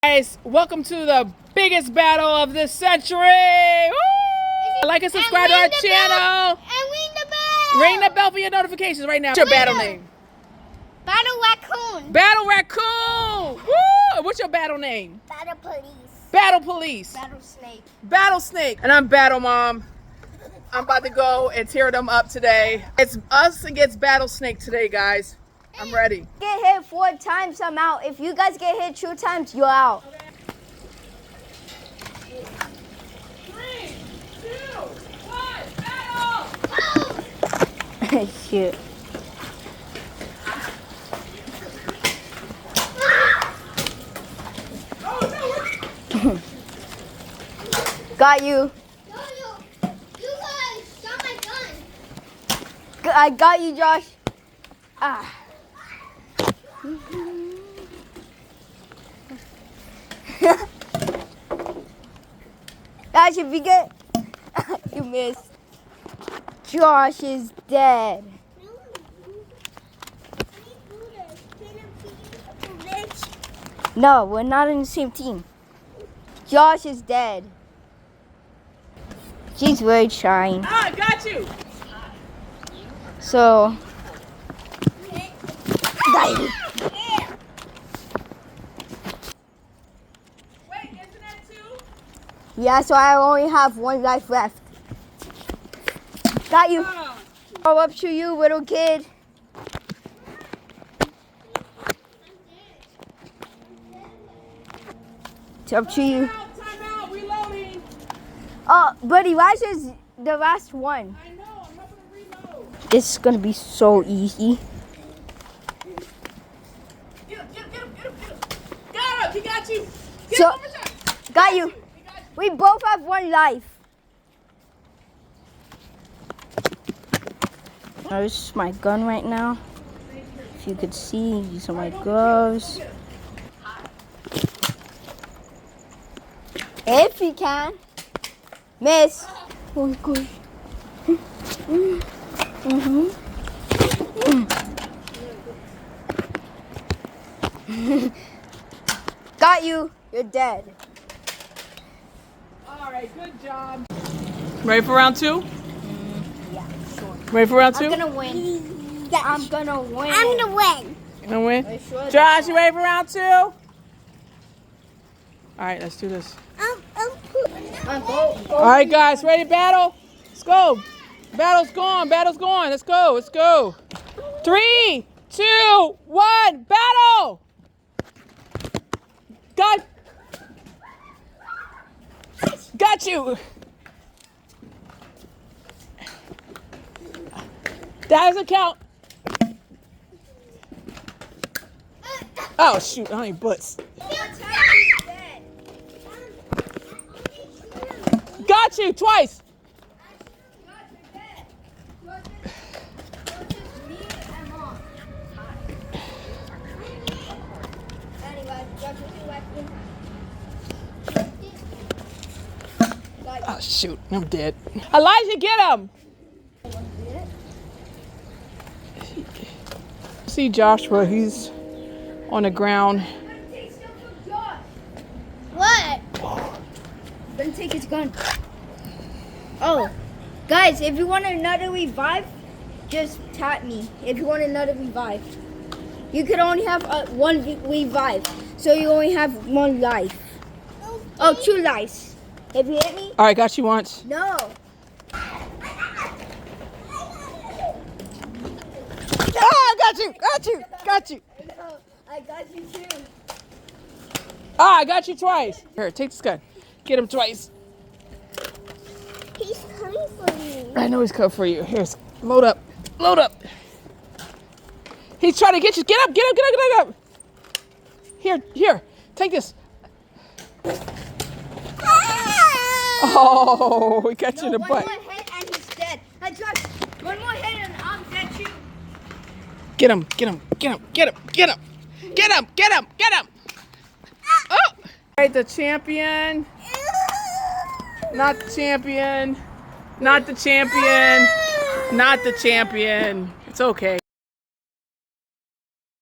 Guys, welcome to the biggest battle of the century. Woo! Like and subscribe to our channel. And ring the bell. Ring the bell for your notifications right now. What's your battle name? Battle Raccoon. Battle Raccoon. Woo! What's your battle name? Battle Police. Battle Police. Battle Snake. Battle Snake. And I'm Battle Mom. I'm about to go and tear them up today. It's us against Battle Snake today, guys. I'm ready. Get hit 4 times, I'm out. If you guys get hit 2 times, you're out. 3, 2, 1, battle! Shoot. Got you. You guys shot my gun. I got you, Josh. Ah. Josh, if you get, you missed. Josh is dead. No, we're not in the same team. Josh is dead. She's very trying. Ah, I got you. So. Wait, isn't that 2? Yeah, so I only have 1 life left. Got you. Oh, up to you, little kid. It's up to you. Time out, reloading. Oh, but Elijah's the last one. I know, I'm not gonna reload. It's gonna be so easy. Get him. Got him, he got you. Get So- him one more time. Got you. He got you. We both have 1 life. This is my gun right now. If you could see, these are my gloves. If you can. Miss. Oh, good. Got you. You're dead. All right, good job. Ready for round 2? Yeah, sure. Ready for round 2? I'm gonna win. I'm gonna win. I'm gonna win. You gonna win? Are you sure? Josh, you ready for round 2? All right, let's do this. All right, guys, ready to battle? Let's go. Battle's going. Let's go. 3, 2, 1, battle! Got you. That doesn't count. Oh shoot! I need butts. Got you twice. Oh shoot! I'm dead. Elijah, get him. See Joshua? He's on the ground. What? Gonna take his gun. Oh, guys, if you want another revive, just tap me. If you want another revive, you could only have 1 revive, so you only have 1 life. Oh, 2 lives. If you hit me, All right, got you once. no. Ah, got you. No, I got you too. Ah, I got you twice. Here, take this gun. Get him twice. He's coming for me. I know he's coming for you. Here's load up. He's trying to get you. Get up. Here. Take this. Oh, we got you in the One butt. more hit and he's dead. I just 1 more hit and I'm dead too. Get him. Oh! All right, the champion. Not the champion. It's okay.